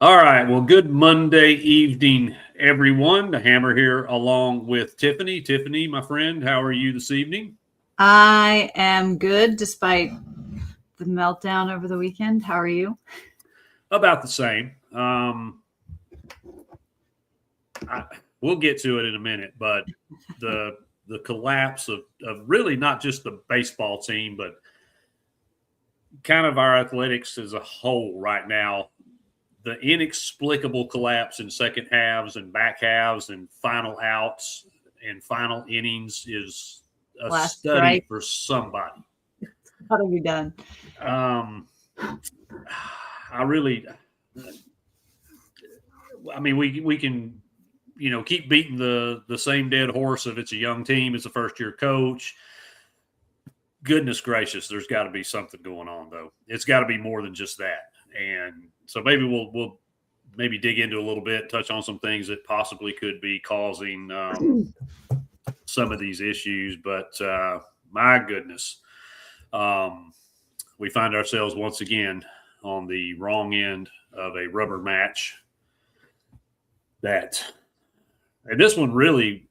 All right. Well, good Monday evening, everyone. The Hammer here along with Tiffany. Tiffany, my friend, how are you this evening? I am good despite the meltdown over the weekend. How are you? About the same. We'll get to it in a minute, but the collapse of really not just the baseball team, but kind of our athletics as a whole right now. The inexplicable collapse in second halves and back halves and final outs and final innings is a Last study strike. for somebody. How to be done? I really, I mean, we can, keep beating the same dead horse if it's a young team, it's a first year coach. Goodness gracious, there's got to be something going on though. It's got to be more than just that. And so maybe we'll maybe dig into a little bit, touch on some things that possibly could be causing some of these issues. But my goodness, we find ourselves once again on the wrong end of a rubber match. And this one really,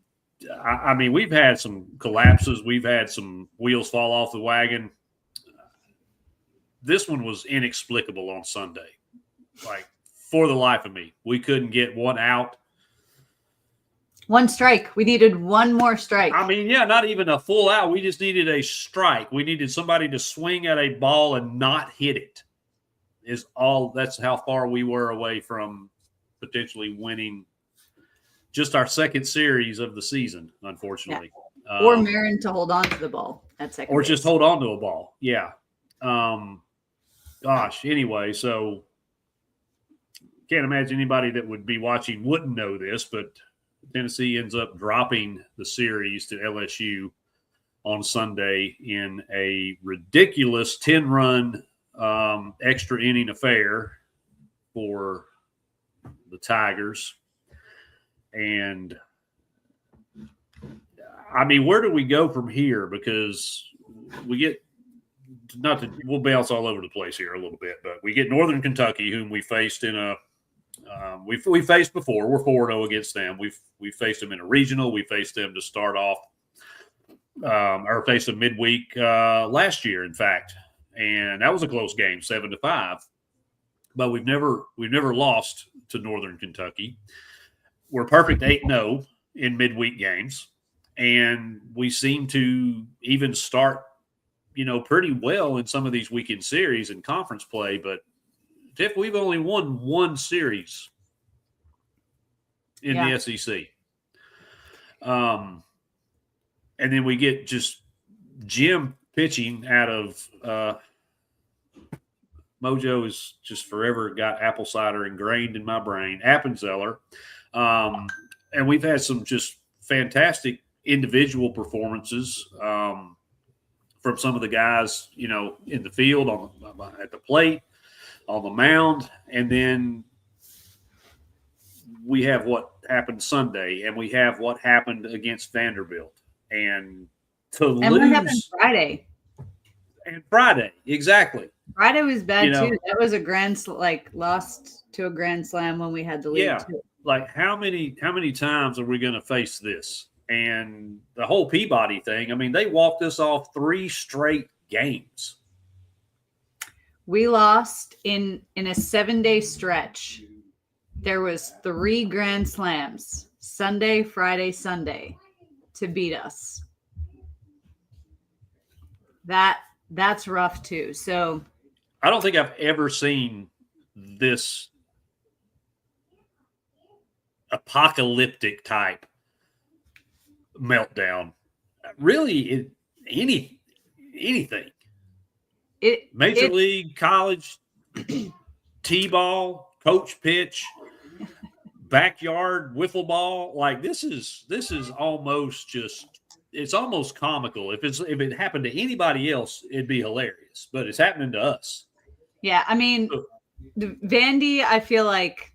I mean, we've had some collapses. We've had some wheels fall off the wagon. This one was inexplicable on Sunday. Like, for the life of me, we couldn't get one out. One strike. We needed one more strike. I mean, yeah, not even a full out. We just needed a strike. We needed somebody to swing at a ball and not hit it. That's how far we were away from potentially winning just our second series of the season, unfortunately. Yeah. Or Marin to hold on to the ball at second or base. just hold on to a ball. Yeah. Anyway, so can't imagine anybody that would be watching wouldn't know this, but Tennessee ends up dropping the series to LSU on Sunday in a ridiculous 10-run extra inning affair for the Tigers. And I mean, where do we go from here? Because we get we'll bounce all over the place here a little bit, but we get Northern Kentucky, whom we faced in a we faced before. We're 4-0 against them. We faced them in a regional. We faced them to start off, or faced them midweek last year, in fact, and that was a close game, 7-5. But we've never lost to Northern Kentucky. We're perfect 8-0 in midweek games, and we seem to even start, pretty well in some of these weekend series and conference play. But Tiff, we've only won one series in the SEC. And then we get just Jim pitching out of Mojo is just forever got apple cider ingrained in my brain. Appenzeller. And we've had some just fantastic individual performances from some of the guys, in the field, at the plate, on the mound. And then we have what happened Sunday, and we have what happened against Vanderbilt. And what happened Friday. And Friday, exactly. Friday was bad too. That was a lost to a grand slam when we had the lead too. Like how many times are we going to face this? And the whole Peabody thing, I mean, they walked us off 3 straight games. We lost in a 7-day stretch. There was 3 grand slams, Sunday, Friday, Sunday, to beat us. That's rough too. So I don't think I've ever seen this apocalyptic type meltdown. Really, anything. Major league, college, T-ball, coach pitch, backyard wiffle ball. Like this is almost just. It's almost comical. If it happened to anybody else, it'd be hilarious. But it's happening to us. Yeah, I mean, Vandy, I feel like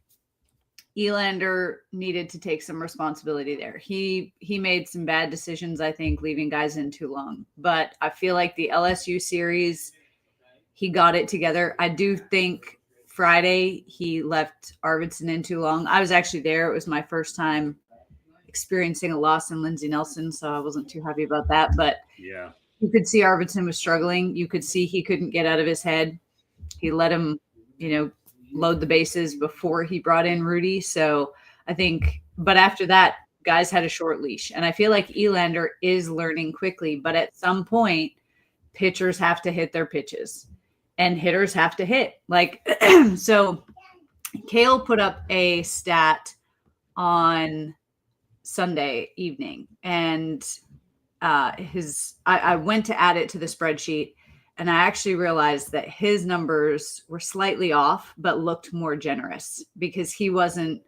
Elander needed to take some responsibility there. He made some bad decisions, I think, leaving guys in too long. But I feel like the LSU series, he got it together. I do think Friday, he left Arvidsson in too long. I was actually there. It was my first time experiencing a loss in Lindsey Nelson, so I wasn't too happy about that. But Yeah. you could see Arvidsson was struggling. You could see he couldn't get out of his head. He let him, load the bases before he brought in Rudy. So I think, but after that, guys had a short leash. And I feel like Elander is learning quickly, but at some point, pitchers have to hit their pitches and hitters have to hit. Like, so Kale put up a stat on Sunday evening, and I went to add it to the spreadsheet, and I actually realized that his numbers were slightly off, but looked more generous because he wasn't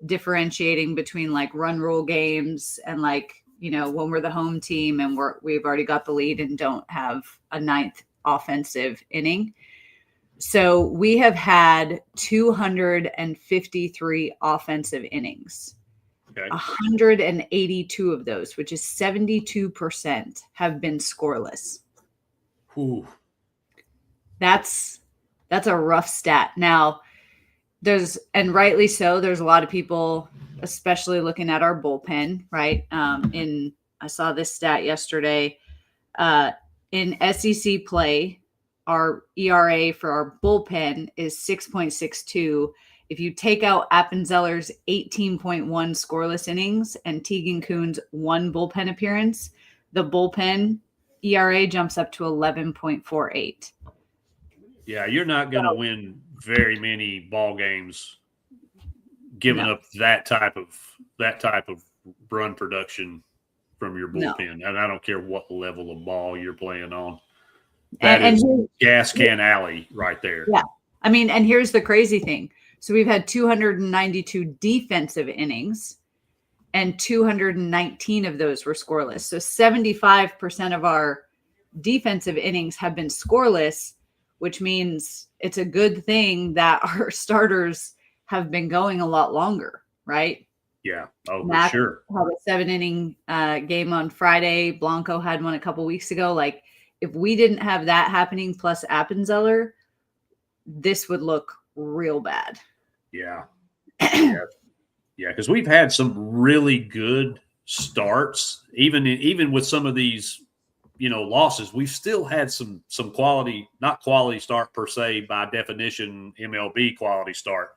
differentiating between like run rule games and like, when we're the home team and we've already got the lead and don't have a ninth offensive inning. So we have had 253 offensive innings. Okay. 182 of those, which is 72%, have been scoreless. Ooh. That's a rough stat. Now, and rightly so, there's a lot of people, especially looking at our bullpen, right? I saw this stat yesterday. In SEC play, our ERA for our bullpen is 6.62. If you take out Appenzeller's 18.1 scoreless innings and Tegan Kuhn's 1 bullpen appearance, the bullpen ERA jumps up to 11.48. Yeah, you're not going to win very many ball games giving up that type of run production from your bullpen. And I don't care what level of ball you're playing on. That is gas can alley right there. Yeah. I mean, and here's the crazy thing. So we've had 292 defensive innings, and 219 of those were scoreless. So 75% of our defensive innings have been scoreless, which means it's a good thing that our starters have been going a lot longer, right? Yeah. Oh, Mac for sure. had a 7-inning game on Friday. Blanco had one a couple weeks ago. Like, if we didn't have that happening plus Appenzeller, this would look real bad. Yeah. Yeah. Because we've had some really good starts, even with some of these, losses. We've still had some quality, not quality start per se by definition, MLB quality start,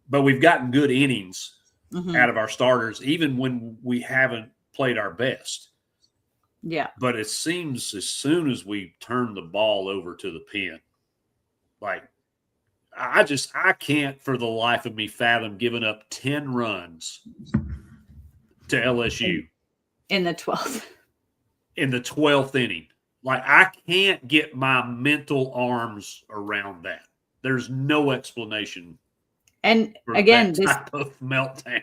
but we've gotten good innings out of our starters, even when we haven't played our best. Yeah. But it seems as soon as we turn the ball over to the pen, like, I can't for the life of me fathom giving up 10 runs to LSU in the 12th. In the 12th inning. Like, I can't get my mental arms around that. There's no explanation. And again, this type of meltdown.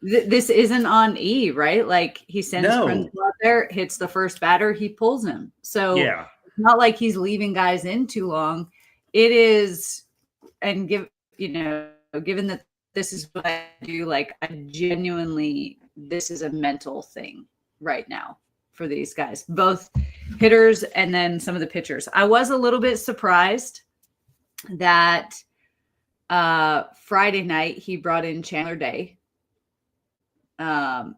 This isn't on E, right? Like, he sends Prince out there, hits the first batter, he pulls him. So yeah, it's not like he's leaving guys in too long. It is, and given that this is what I do, like, I genuinely, this is a mental thing right now for these guys, both hitters and then some of the pitchers. I was a little bit surprised that Friday night he brought in Chandler Day. I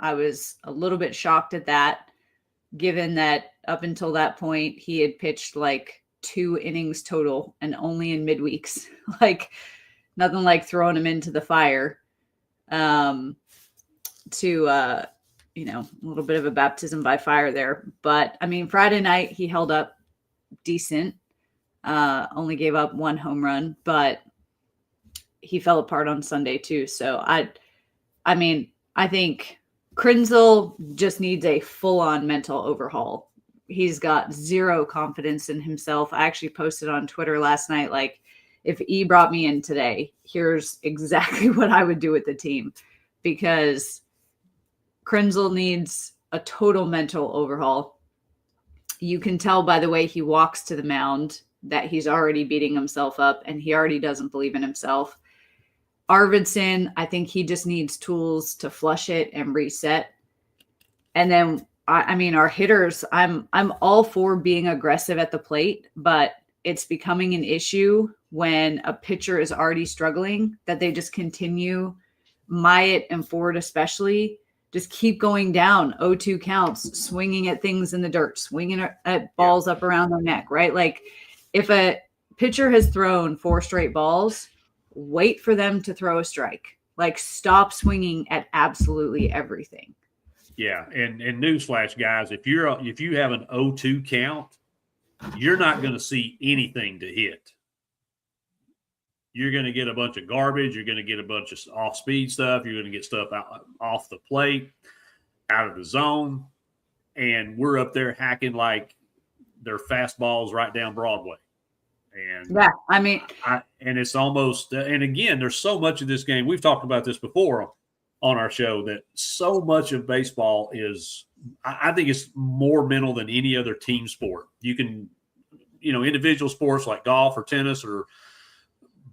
was a little bit shocked at that, given that up until that point he had pitched like 2 innings total and only in midweeks. Like, nothing like throwing him into the fire. A little bit of a baptism by fire there. But I mean, Friday night he held up decent. Only gave up 1 home run, but he fell apart on Sunday too. So I think Krinzel just needs a full-on mental overhaul. He's got 0 confidence in himself. I actually posted on Twitter last night, like, if E brought me in today, here's exactly what I would do with the team, because Krinzel needs a total mental overhaul. You can tell by the way he walks to the mound that he's already beating himself up and he already doesn't believe in himself. Arvidsson, I think he just needs tools to flush it and reset. And then, our hitters, I'm all for being aggressive at the plate, but it's becoming an issue when a pitcher is already struggling, that they just continue. Myatt and Ford especially just keep going down 0-2 counts, swinging at things in the dirt, swinging at balls up around their neck, right? Like if a pitcher has thrown 4 straight balls, wait for them to throw a strike. Like stop swinging at absolutely everything. Yeah, and newsflash, guys, if you have an 0-2 count, you're not going to see anything to hit. You're going to get a bunch of garbage. You're going to get a bunch of off-speed stuff. You're going to get stuff off the plate, out of the zone, and we're up there hacking like they're fastballs right down Broadway. And yeah, I mean, and it's almost, and again, there's so much of this game. We've talked about this before on our show that so much of baseball is, I think it's more mental than any other team sport. You can, individual sports like golf or tennis or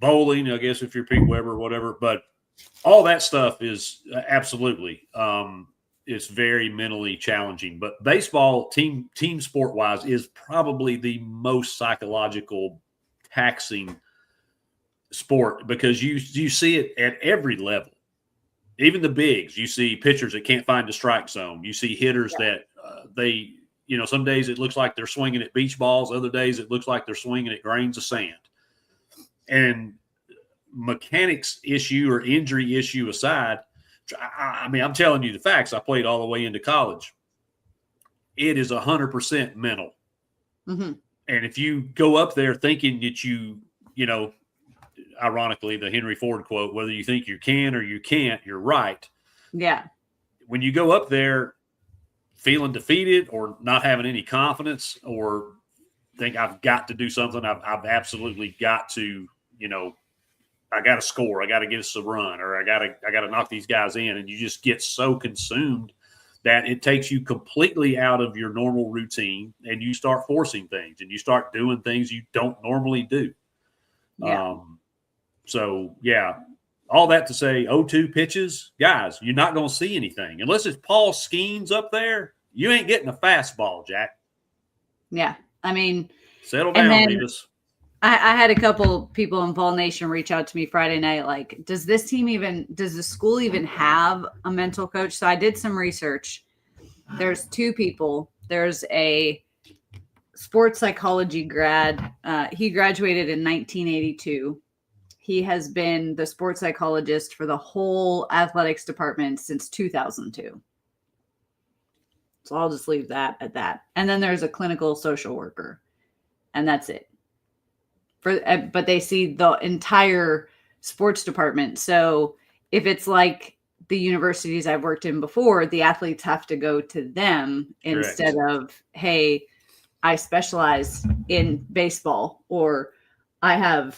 bowling, I guess if you're Pete Weber or whatever, but all that stuff is absolutely, it's very mentally challenging. But baseball, team sport wise, is probably the most psychological taxing sport because you see it at every level. Even the bigs, you see pitchers that can't find the strike zone. You see hitters that some days it looks like they're swinging at beach balls. Other days it looks like they're swinging at grains of sand. And mechanics issue or injury issue aside, I mean, I'm telling you the facts. I played all the way into college. It is 100% mental. Mm-hmm. And if you go up there thinking that ironically, the Henry Ford quote, whether you think you can or you can't, you're right. Yeah. When you go up there feeling defeated or not having any confidence or think I've got to do something, I've absolutely got to, I got to score, I got to get us a run, or I got to knock these guys in. And you just get so consumed that it takes you completely out of your normal routine and you start forcing things and you start doing things you don't normally do. Yeah. So, yeah, all that to say 0-2 pitches, guys, you're not going to see anything. Unless it's Paul Skeens up there, you ain't getting a fastball, Jack. Yeah. I mean, settle down, Beavis. I had a couple people in Vol Nation reach out to me Friday night, like, does the school even have a mental coach? So I did some research. There's 2 people. There's a sports psychology grad. He graduated in 1982. He has been the sports psychologist for the whole athletics department since 2002. So I'll just leave that at that. And then there's a clinical social worker, and that's it. But they see the entire sports department. So if it's like the universities I've worked in before, the athletes have to go to them instead of, hey, I specialize in baseball, or I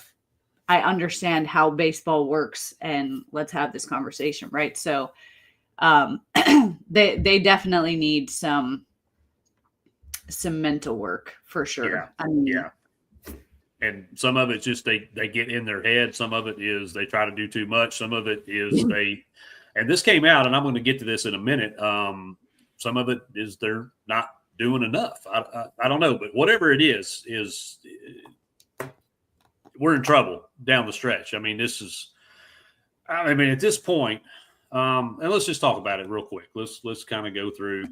understand how baseball works and let's have this conversation. Right. So they definitely need some mental work for sure. Yeah. I mean, yeah. And some of it's just they get in their head. Some of it is they try to do too much. Some of it is and this came out, and I'm going to get to this in a minute. Some of it is they're not doing enough. I don't know, but whatever it is we're in trouble down the stretch. I mean, at this point, and let's just talk about it real quick. Let's kind of go through.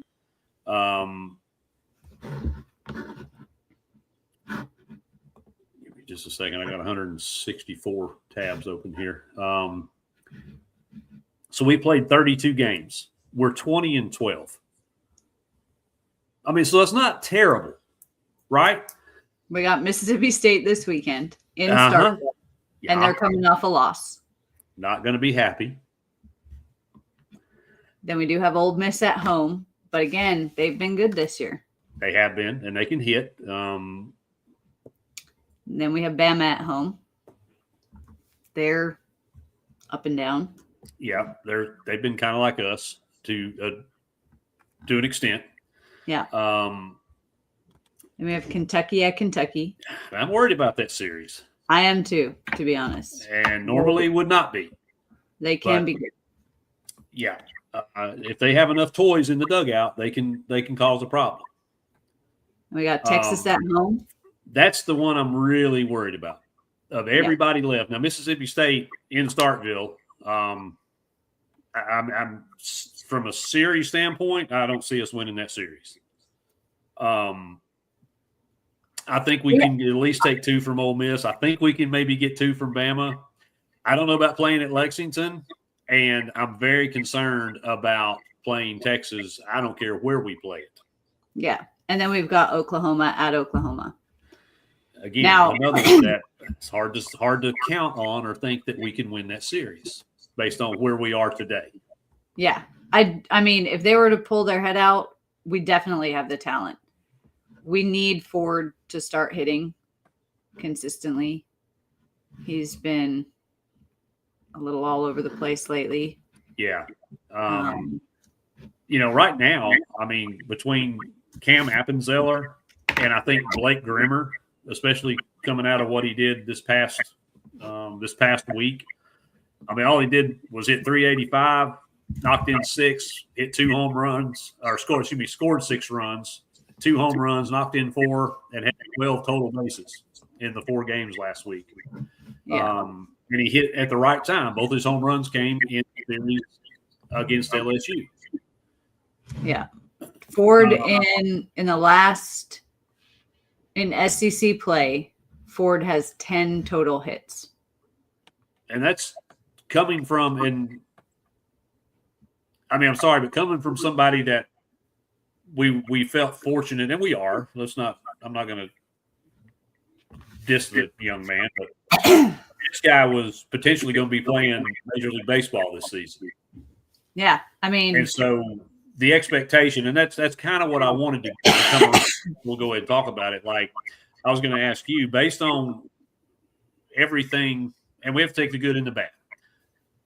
Give me just a second. I got 164 tabs open here. So we played 32 games. We're 20-12. I mean, so that's not terrible, right? We got Mississippi State this weekend in Starkville, and they're coming off a loss. Not going to be happy. Then we do have Ole Miss at home, but again, they've been good this year. They have been, and they can hit. And then we have Bama at home. They're up and down. Yeah, they've been kind of like us to an extent. Yeah. And we have Kentucky at Kentucky. I'm worried about that series. I am too, to be honest. And normally would not be. They can be good. Yeah. If they have enough toys in the dugout, they can cause a problem. We got Texas at home. That's the one I'm really worried about. of everybody left. Now, Mississippi State in Starkville, I'm from a series standpoint, I don't see us winning that series. I think we can at least take 2 from Ole Miss. I think we can maybe get 2 from Bama. I don't know about playing at Lexington, and I'm very concerned about playing Texas. I don't care where we play it. Yeah, and then we've got Oklahoma at Oklahoma. Again, another one that it's hard to count on or think that we can win that series based on where we are today. Yeah, I mean, if they were to pull their head out, we definitely have the talent. We need Ford to start hitting consistently. He's been a little all over the place lately. Yeah. Right now, I mean, between Cam Appenzeller and I think Blake Grimmer, especially coming out of what he did this past week, I mean, all he did was hit 385, knocked in 6, hit 2 home runs, scored 6 runs, 2 home runs, knocked in 4, and had 12 total bases in the 4 games last week. Yeah. And he hit at the right time. Both his home runs came in series against LSU. Yeah. Ford in the last in SEC play, Ford has 10 total hits. And that's coming from, and I mean, I'm sorry, but coming from somebody that we felt fortunate, and we are. I'm not going to diss the young man, but this guy was potentially going to be playing Major League Baseball this season. Yeah, I mean, and so the expectation, and that's kind of what I wanted to come on. We'll go ahead and talk about it. Like I was going to ask you, based on everything, and we have to take the good and the bad.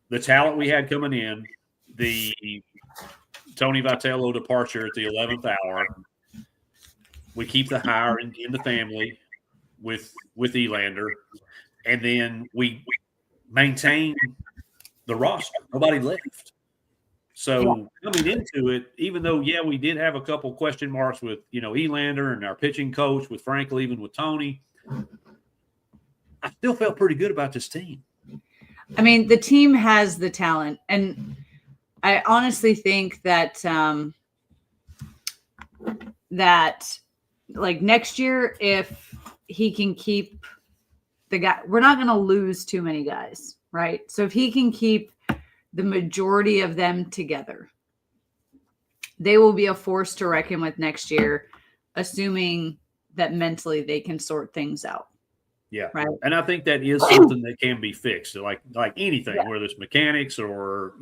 The talent we had coming in, the Tony Vitello departure at the 11th hour. We keep the hire in the family with Elander, and then we maintain the roster. Nobody left. So coming into it, even though, we did have a couple question marks with, Elander and our pitching coach, with Frank leaving with Tony, I still felt pretty good about this team. I mean, the team has the talent, and I honestly think that that like next year, if he can keep the guy, we're not going to lose too many guys, right? So if he can keep the majority of them together, they will be a force to reckon with next year, assuming that mentally they can sort things out. Yeah. Right. And I think that is something that can be fixed, like anything, whether it's mechanics or,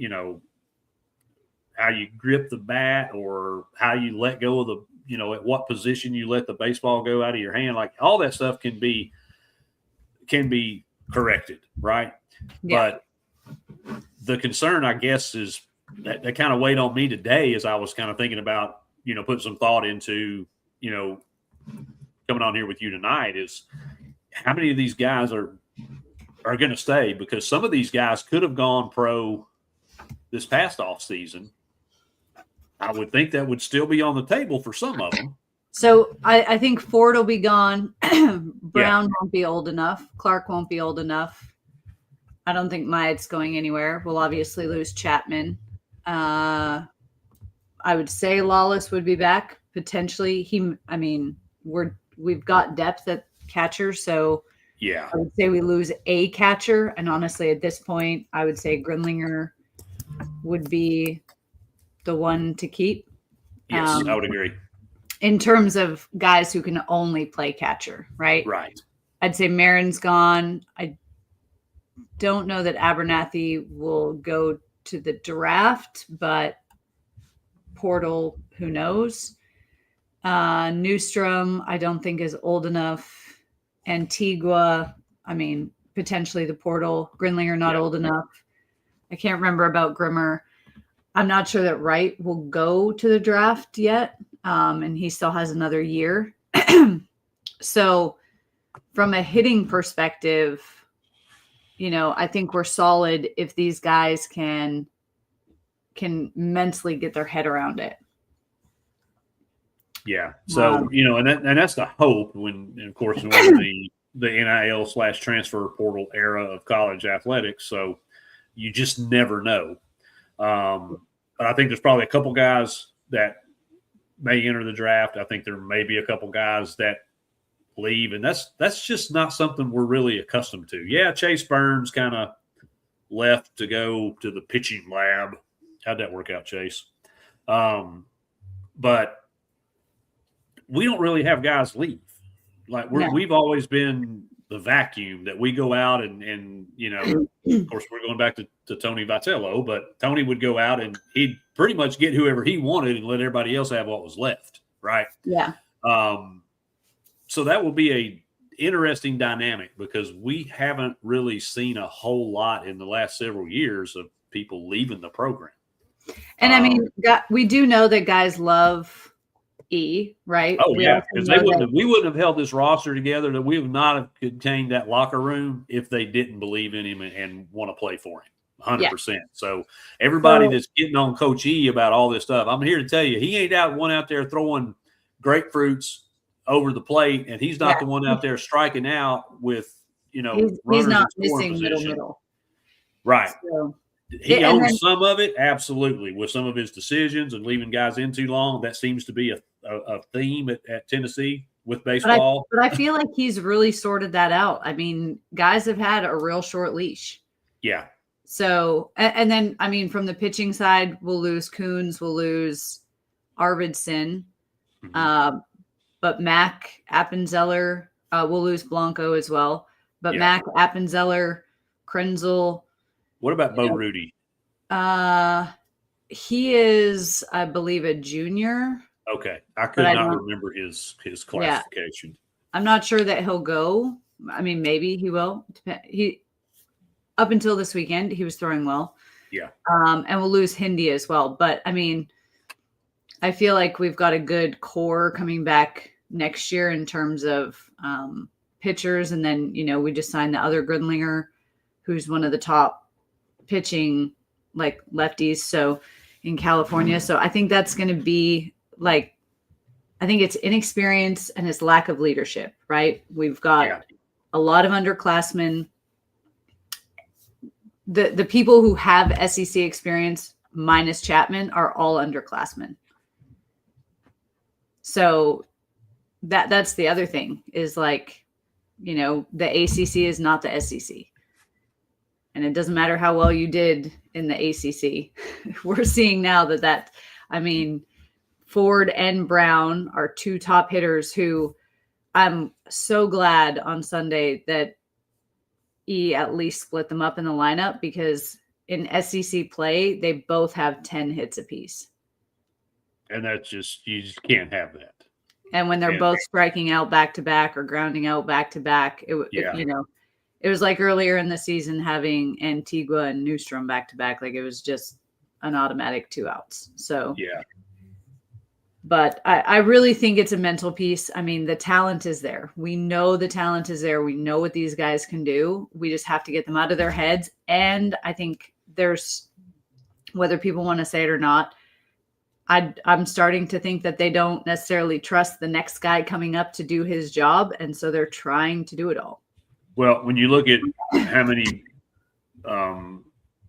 how you grip the bat or how you let go of the, at what position you let the baseball go out of your hand. Like all that stuff can be corrected. Right. Yeah. But the concern, I guess, is that kind of weighed on me today as I was kind of thinking about, putting some thought into, coming on here with you tonight is, how many of these guys are going to stay? Because some of these guys could have gone pro this past off season. I would think that would still be on the table for some of them. So I think Ford will be gone. Brown won't be old enough. Clark won't be old enough. I don't think Myatt's going anywhere. We'll obviously lose Chapman. I would say Lawless would be back potentially. We've got depth at catcher, so I would say we lose a catcher, and honestly at this point I would say Grinlinger would be the one to keep. Yes, I would agree. In terms of guys who can only play catcher, right? I'd say Marin's gone. I don't know that Abernathy will go to the draft, but Portal, who knows? Newstrom, I don't think is old enough. Antigua, potentially the Portal. Grinlinger, not old enough. I can't remember about Grimmer. I'm not sure that Wright will go to the draft yet, and he still has another year. So from a hitting perspective, I think we're solid if these guys can mentally get their head around it. Yeah. So, and that's the hope when, of course, when the the NIL/transfer portal era of college athletics. So you just never know. But I think there's probably a couple guys that may enter the draft. I think there may be a couple guys that leave, and that's just not something we're really accustomed to. Yeah, Chase Burns kind of left to go to the pitching lab. How'd that work out, Chase? But we don't really have guys leave. Like we've always been the vacuum that we go out and of course we're going back to Tony Vitello, but Tony would go out and he'd pretty much get whoever he wanted and let everybody else have what was left. Right. Yeah. So that will be a interesting dynamic because we haven't really seen a whole lot in the last several years of people leaving the program. And I mean, we do know that guys love E, right? Oh, yeah, because we wouldn't have held this roster together, that we would not have contained that locker room if they didn't believe in him and want to play for him 100%. Yeah. So everybody that's getting on Coach E about all this stuff, I'm here to tell you, he ain't out there throwing grapefruits over the plate, and he's not the one out there striking out with, he's not missing middle. Right. So, he owns some of it, absolutely, with some of his decisions and leaving guys in too long. That seems to be a theme at Tennessee with baseball. But I feel like he's really sorted that out. I mean, guys have had a real short leash. Yeah. So, and then, I mean, from the pitching side, we'll lose Coons, we'll lose Arvidsson, but Mac, Appenzeller, we'll lose Blanco as well. But Mac, Appenzeller, Krenzel. What about Bo Rudy? He is, I believe, a junior. Okay. I could not remember his classification. I'm not sure that he'll go. I mean, maybe he will. Up until this weekend, he was throwing well. Yeah. And we'll lose Hindi as well. But, I mean, I feel like we've got a good core coming back next year in terms of pitchers. And then, we just signed the other Gridlinger, who's one of the top pitching like lefties. So in California. So I think that's going to be I think it's inexperience and his lack of leadership, right? We've got a lot of underclassmen. The people who have SEC experience minus Chapman are all underclassmen. So that's the other thing is the ACC is not the SEC. And it doesn't matter how well you did in the ACC. We're seeing now that Ford and Brown are two top hitters who I'm so glad on Sunday that E at least split them up in the lineup because in SEC play, they both have 10 hits apiece. And that's you just can't have that. And when they're both striking out back-to-back or grounding out back-to-back, it was like earlier in the season having Antigua and Newstrom back-to-back. Like it was just an automatic 2 outs. So, but I really think it's a mental piece. I mean, the talent is there. We know the talent is there. We know what these guys can do. We just have to get them out of their heads. And I think there's, whether people want to say it or not, I'm starting to think that they don't necessarily trust the next guy coming up to do his job. And so they're trying to do it all. Well, when you look at how many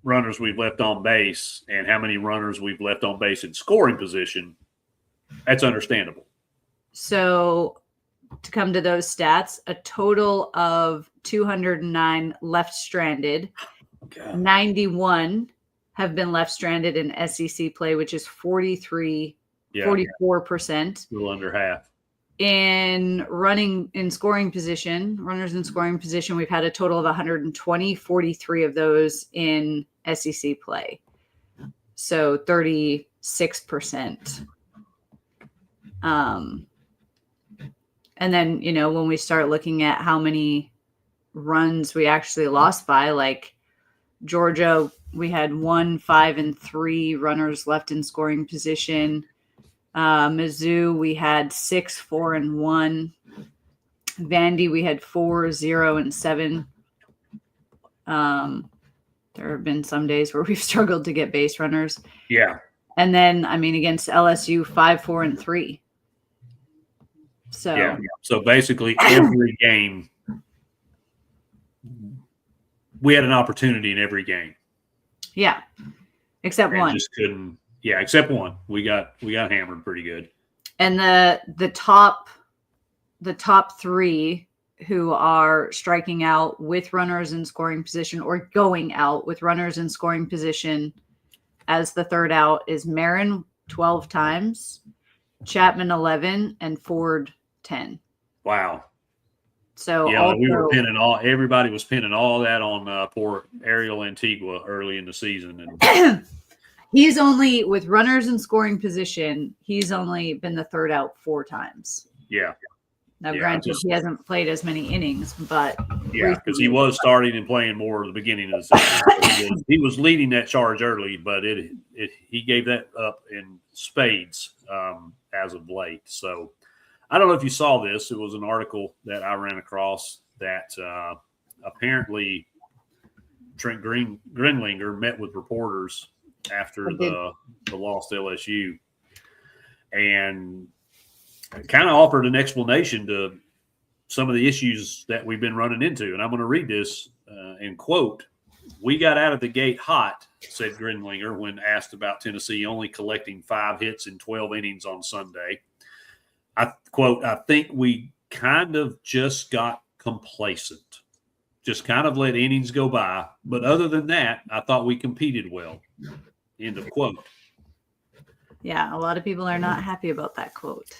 runners we've left on base and how many runners we've left on base in scoring position, that's understandable. So to come to those stats, a total of 209 left stranded, 91 have been left stranded in SEC play, which is 44%. A little under half. In scoring position, runners in scoring position, we've had a total of 120, 43 of those in SEC play. So 36%. And then, when we start looking at how many runs we actually lost by, like Georgia, we had 1, 5, and 3 runners left in scoring position. Mizzou, we had 6, 4, and 1. Vandy, we had 4, 0, and 7. There have been some days where we've struggled to get base runners. Yeah. And then, against LSU, 5, 4, and 3. So basically every game we had an opportunity in every game. Yeah, except one. Just couldn't. Yeah, except one. We got hammered pretty good. And the top three who are striking out with runners in scoring position or going out with runners in scoring position as the third out is Marin 12 times, Chapman 11, and Ford 10. Wow. So yeah, we were pinning everybody was pinning all that on poor Ariel Antigua early in the season. And he's only, with runners in scoring position, he's only been the third out 4 times. Yeah. Now, granted, he hasn't played as many innings, but yeah, because he was starting and playing more at the beginning of the season. So he was leading that charge early, but he gave that up in spades as of late. So I don't know if you saw this. It was an article that I ran across that apparently Trent Grinlinger met with reporters after the loss to LSU and kind of offered an explanation to some of the issues that we've been running into. And I'm going to read this in quote. "We got out of the gate hot," said Grinlinger when asked about Tennessee only collecting 5 hits in 12 innings on Sunday. I think we kind of just got complacent, just kind of let innings go by. But other than that, I thought we competed well. End of quote. Yeah, a lot of people are not happy about that quote.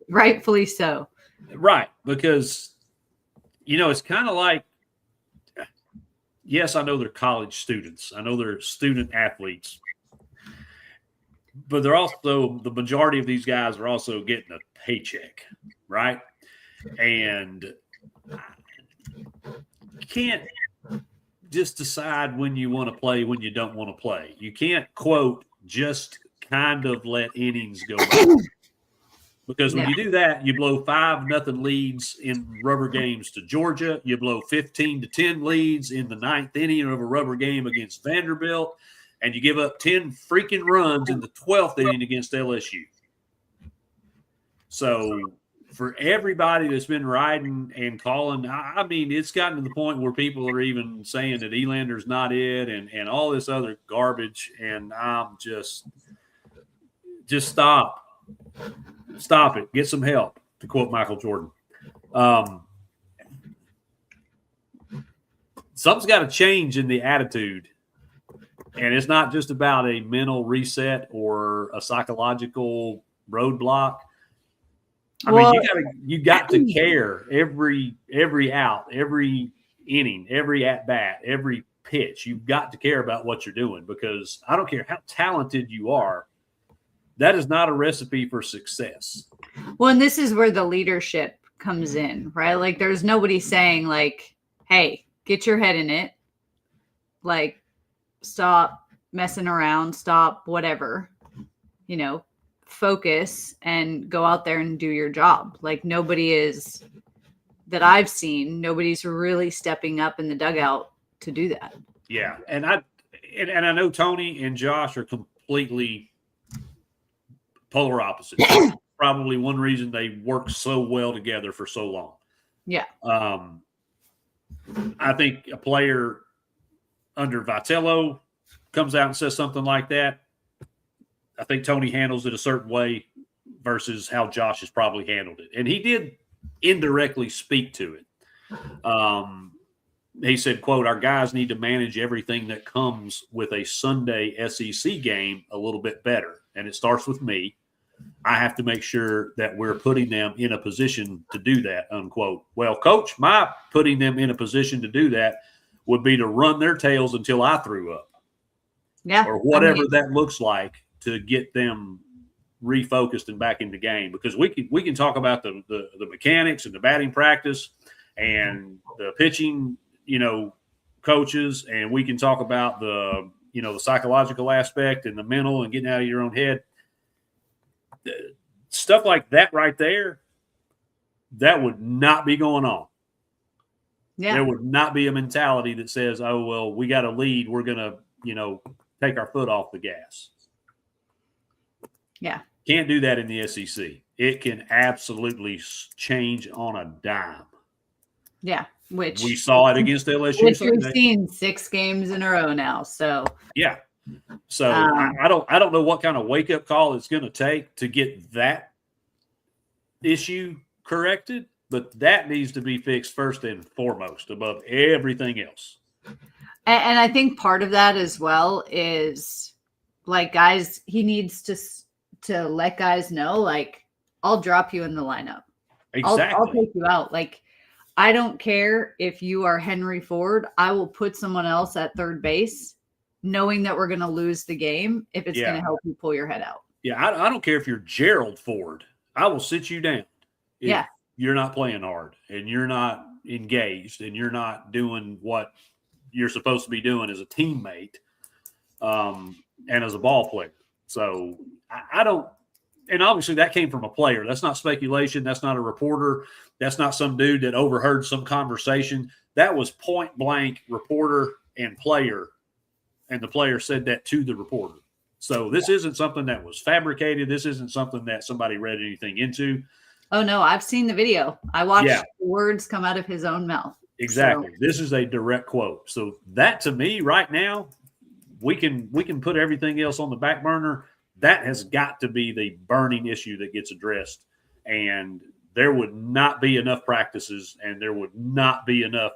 Rightfully so. Right, because, it's kind of like, yes, I know they're college students. I know they're student athletes. But they're also, the majority of these guys are also getting a paycheck, right? And you can't just decide when you want to play, when you don't want to play. You can't, quote, just kind of let innings go by. Because when you do that, you blow 5-0 leads in rubber games to Georgia. You blow 15-10 leads in the 9th inning of a rubber game against Vanderbilt. And you give up 10 freaking runs in the 12th inning against LSU. So for everybody that's been riding and calling, I mean, it's gotten to the point where people are even saying that Elander's not it and all this other garbage. And I'm just stop. Stop it. Get some help, to quote Michael Jordan. Something's got to change in the attitude. And it's not just about a mental reset or a psychological roadblock. I mean, you got to care every out, every inning, every at bat, every pitch. You've got to care about what you're doing, because I don't care how talented you are. That is not a recipe for success. Well, and this is where the leadership comes in, right? Like, there's nobody saying, like, hey, get your head in it. Like, stop messing around, stop whatever, focus and go out there and do your job. Like, nobody is, that I've seen, nobody's really stepping up in the dugout to do that. Yeah. And I know Tony and Josh are completely polar opposites. Probably one reason they worked so well together for so long. Yeah. I think a player under Vitello comes out and says something like that, I think Tony handles it a certain way versus how Josh has probably handled it. And he did indirectly speak to it. He said, quote, "Our guys need to manage everything that comes with a Sunday SEC game a little bit better. And it starts with me. I have to make sure that we're putting them in a position to do that," unquote. Well, Coach, my putting them in a position to do that would be to run their tails until I threw up. Yeah. Or whatever that looks like to get them refocused and back in the game. Because we can talk about the mechanics and the batting practice and the pitching, coaches, and we can talk about the psychological aspect and the mental and getting out of your own head. Stuff like that right there, that would not be going on. Yeah. There would not be a mentality that says, oh, well, we got a lead, we're going to, take our foot off the gas. Yeah. Can't do that in the SEC. It can absolutely change on a dime. Yeah. which we saw it against LSU we've Sunday. seen 6 games in a row now. So yeah. So I don't know what kind of wake up call it's going to take to get that issue corrected, but that needs to be fixed first and foremost above everything else. And I think part of that as well is like guys, he needs to let guys know, like, I'll drop you in the lineup. Exactly. I'll take you out. Like, I don't care if you are Henry Ford. I will put someone else at third base, knowing that we're going to lose the game if it's going to help you pull your head out. Yeah, I don't care if you're Gerald Ford. I will sit you down if you're not playing hard and you're not engaged and you're not doing what you're supposed to be doing as a teammate and as a ball player. So I don't – and obviously that came from a player. That's not speculation. That's not a reporter. That's not some dude that overheard some conversation. That was point blank reporter and player, and the player said that to the reporter. So this isn't something that was fabricated. This isn't something that somebody read anything into. Oh, no, I've seen the video. I watched the words come out of his own mouth. Exactly. So this is a direct quote. So that, to me, right now, we can put everything else on the back burner. That has got to be the burning issue that gets addressed. And there would not be enough practices, and there would not be enough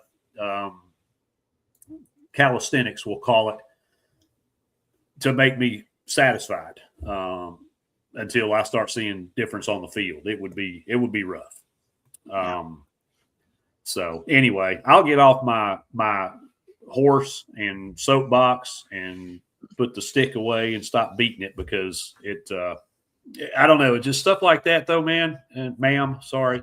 calisthenics, we'll call it, to make me satisfied until I start seeing difference on the field. It would be rough. So anyway, I'll get off my horse and soapbox and put the stick away and stop beating it because it I don't know. It's just stuff like that though, man. Ma'am, sorry.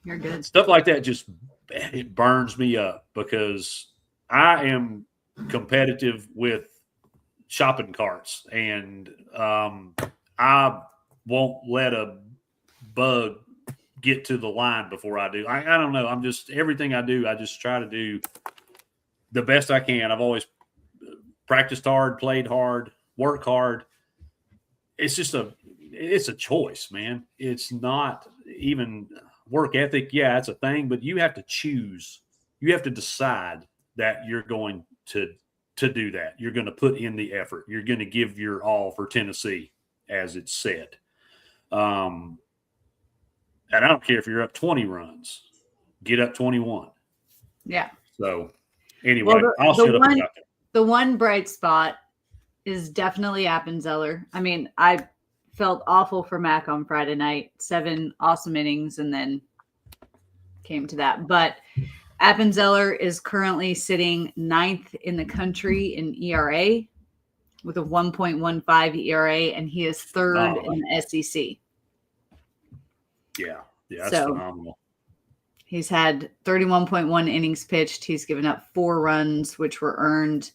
You're good. Stuff like that just it burns me up because I am competitive with shopping carts, and I won't let a bug get to the line before I do. I don't know. I'm just everything I do, I just try to do the best I can. I've always practiced hard, played hard, worked hard. It's a choice, man. It's not even work ethic. Yeah, it's a thing, but you have to choose. You have to decide that you're going to do that. You're going to put in the effort. You're going to give your all for Tennessee, as it's said. And I don't care if you're up 20 runs. Get up 21. Yeah. So, anyway, I'll shut up about that. The one bright spot is definitely Appenzeller. I mean, I felt awful for Mac on Friday night. 7 awesome innings and then came to that. But Appenzeller is currently sitting 9th in the country in ERA with a 1.15 ERA, and he is 3rd in the SEC. Yeah, that's phenomenal. He's had 31.1 innings pitched. He's given up 4 runs, which were earned,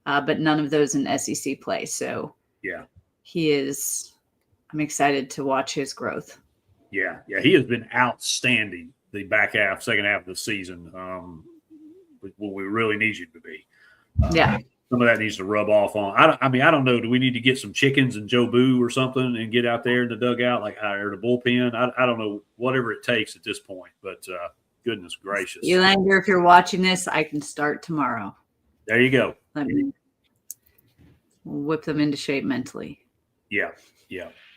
but none of those in SEC play. So yeah, I'm excited to watch his growth. Yeah, he has been outstanding the second half of the season. What we really need you to be. Some of that needs to rub off on. I don't know. Do we need to get some chickens and Joe Boo or something and get out there in the dugout or the bullpen? I don't know. Whatever it takes at this point. But goodness gracious, Elander, if you're watching this, I can start tomorrow. There you go. Let me whip them into shape mentally. Yeah.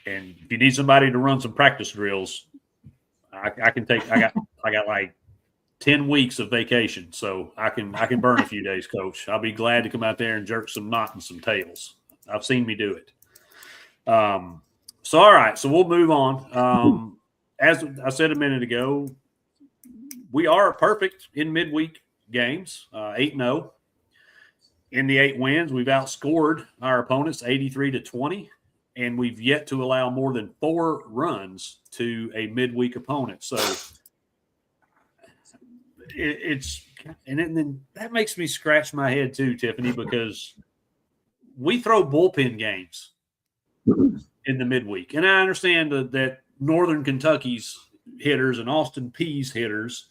And if you need somebody to run some practice drills, I can take. I got like 10 weeks of vacation, so I can burn a few days, Coach. I'll be glad to come out there and jerk some knots and some tails. I've seen me do it. So all right, so we'll move on. As I said a minute ago, we are perfect in midweek games, 8-0. In the 8 wins, we've outscored our opponents 83-20, and we've yet to allow more than 4 runs to a midweek opponent. So then that makes me scratch my head too, Tiffany, because we throw bullpen games in the midweek. And I understand that Northern Kentucky's hitters and Austin Peay's hitters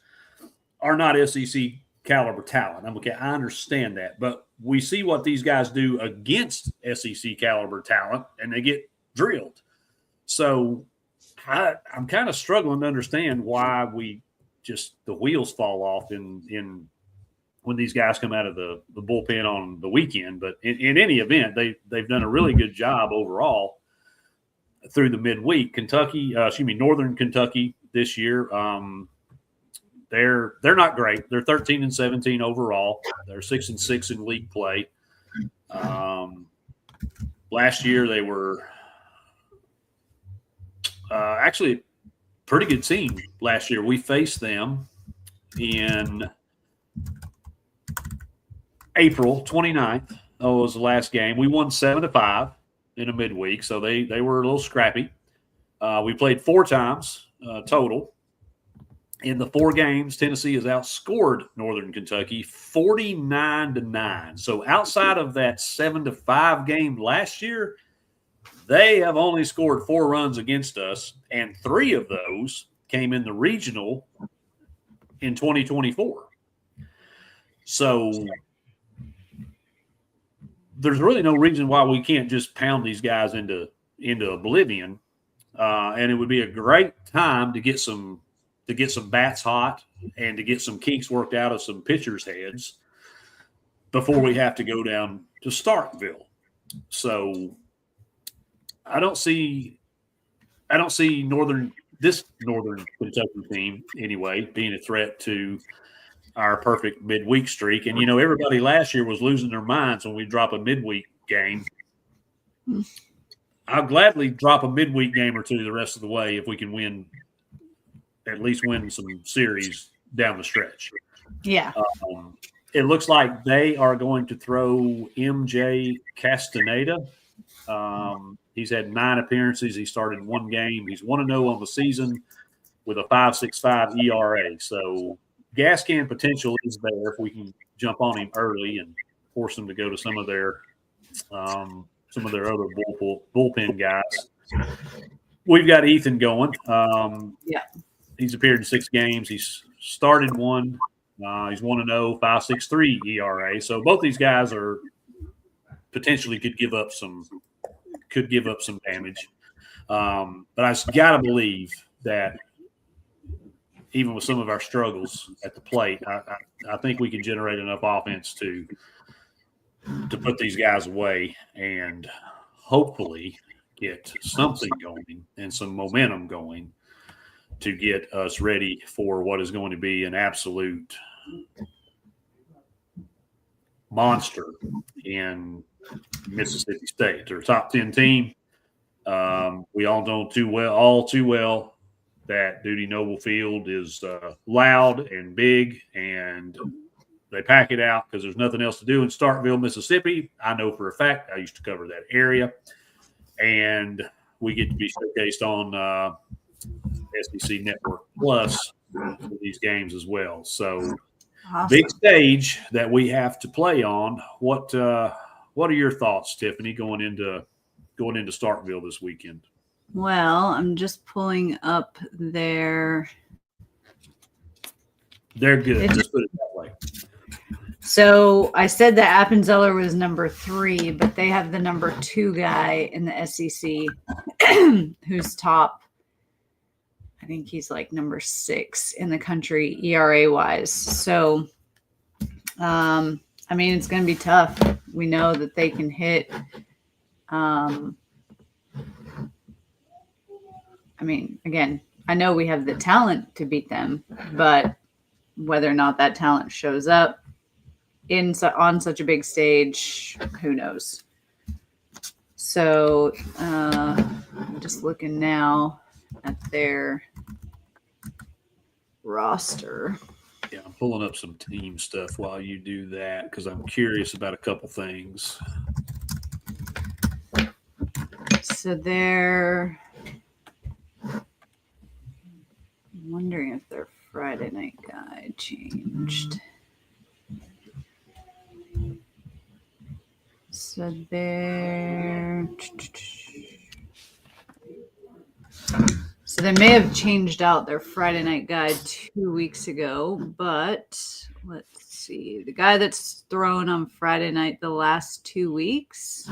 are not SEC caliber talent. I understand that. But we see what these guys do against SEC caliber talent, and they get drilled. So I'm kind of struggling to understand why we just the wheels fall off in when these guys come out of the bullpen on the weekend. But in any event, they've done a really good job overall through the midweek. Northern Kentucky this year, they're not great. They're 13-17 overall. They're 6-6 in league play. Last year they were actually a pretty good team. Last year we faced them in April 29th. Was the last game. We won 7-5 in a midweek, so they were a little scrappy. We played 4 times total. In the 4 games, Tennessee has outscored Northern Kentucky 49-9. So outside of that 7-5 game last year, they have only scored 4 runs against us, and 3 of those came in the regional in 2024. So there's really no reason why we can't just pound these guys into oblivion. And it would be a great time to get some bats hot and to get some kinks worked out of some pitchers' heads before we have to go down to Starkville. So I don't see this Northern Kentucky team anyway being a threat to our perfect midweek streak. And everybody last year was losing their minds when we drop a midweek game. I'll gladly drop a midweek game or 2 the rest of the way if we can at least win some series down the stretch. Yeah. It looks like they are going to throw MJ Castaneda. He's had 9 appearances. He started 1 game. He's 1-0 on the season with a 5.65 ERA. So gas can potential is there if we can jump on him early and force him to go to some of their other bullpen guys. We've got Ethan going. He's appeared in 6 games. He's started 1. He's 1-0, 5.63 ERA. So both these guys are potentially could give up some damage. But I just got to believe that even with some of our struggles at the plate, I think we can generate enough offense to put these guys away and hopefully get something going and some momentum going to get us ready for what is going to be an absolute monster in Mississippi State. They're a top 10 team. We all know all too well that Duty Noble Field is loud and big, and they pack it out because there's nothing else to do in Starkville, Mississippi. I know for a fact. I used to cover that area. And we get to be showcased on SEC Network Plus for these games as well. So Awesome. Big stage that we have to play on. What are your thoughts, Tiffany, going into Starkville this weekend? Well, I'm just pulling up their. They're good. Let's put it that way. So I said that Appenzeller was number 3, but they have the number 2 guy in the SEC who's top. I think he's like number 6 in the country ERA wise. So, I mean, it's going to be tough. We know that they can hit. I mean, again, I know we have the talent to beat them, but whether or not that talent shows up on such a big stage, who knows? So I'm just looking now at their roster. Yeah, I'm pulling up some team stuff while you do that because I'm curious about a couple things. So they're wondering if their Friday night guide changed. So they may have changed out their Friday night guide 2 weeks ago, but let's see. The guy that's thrown on Friday night the last 2 weeks,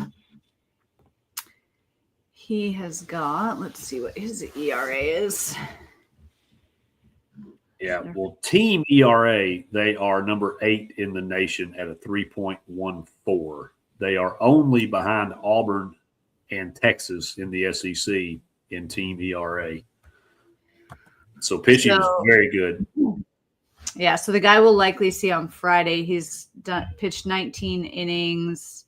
he has got, let's see what his ERA is. Yeah. Well, team ERA, they are number 8 in the nation at a 3.14. They are only behind Auburn and Texas in the SEC in team ERA. So pitching is very good. Yeah, so the guy we'll likely see on Friday, he's pitched 19 innings,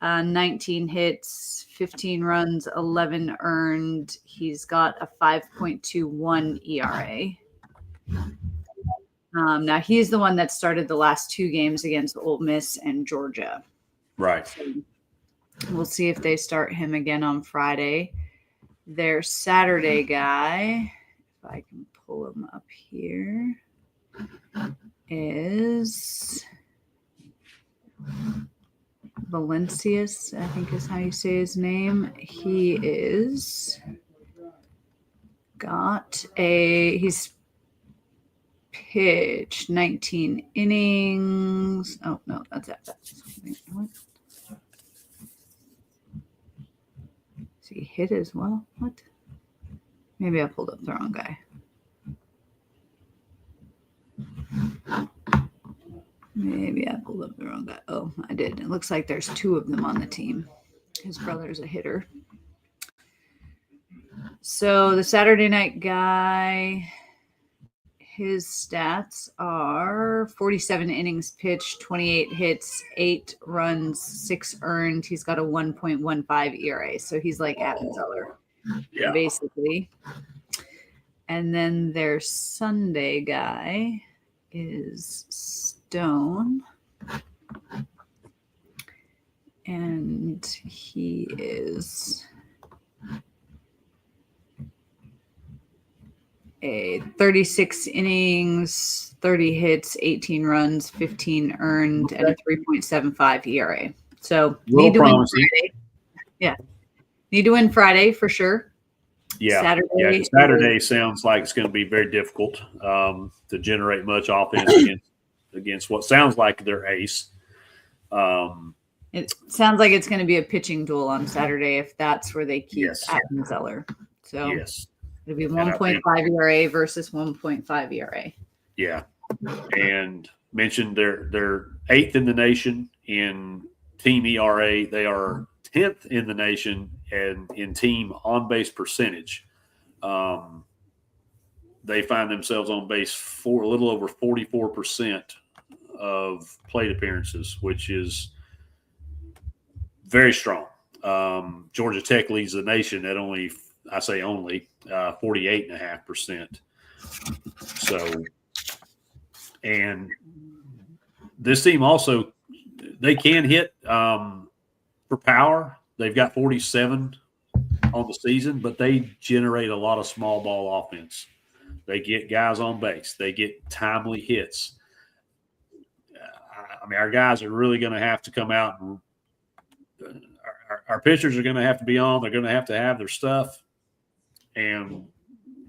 19 hits, 15 runs, 11 earned. He's got a 5.21 ERA. Now, he's the one that started the last 2 games against Ole Miss and Georgia. Right. So we'll see if they start him again on Friday. Their Saturday guy, if I can pull him up here, is Valencius, I think is how you say his name. He's pitched 19 innings. Oh, no, that's it. What? Is he hit as well? What? Maybe I pulled up the wrong guy. Oh, I did. It looks like there's 2 of them on the team. His brother's a hitter. So the Saturday night guy, his stats are 47 innings pitched, 28 hits, 8 runs, 6 earned. He's got a 1.15 ERA. So he's like Appenzeller, basically. And then their Sunday guy is Stone. And he is a 36 innings, 30 hits, 18 runs, 15 earned, and a 3.75 ERA. So need to win Friday. Yeah. Need to win Friday for sure. Yeah. Saturday sounds like it's going to be very difficult to generate much offense against what sounds like their ace. It sounds like it's going to be a pitching duel on Saturday if that's where they keep Appenzeller. So it'll be 1.5 ERA versus 1.5 ERA. Yeah. And mentioned they're 8th in the nation in team ERA. They are 10th in the nation and in team on-base percentage. They find themselves on base for a little over 44% of plate appearances, which is very strong. Georgia Tech leads the nation at only 48.5%. So, and this team also, they can hit for power. They've got 47 on the season, but they generate a lot of small ball offense. They get guys on base. They get timely hits. I mean, our guys are really going to have to come out and our pitchers are going to have to be on. They're going to have their stuff, and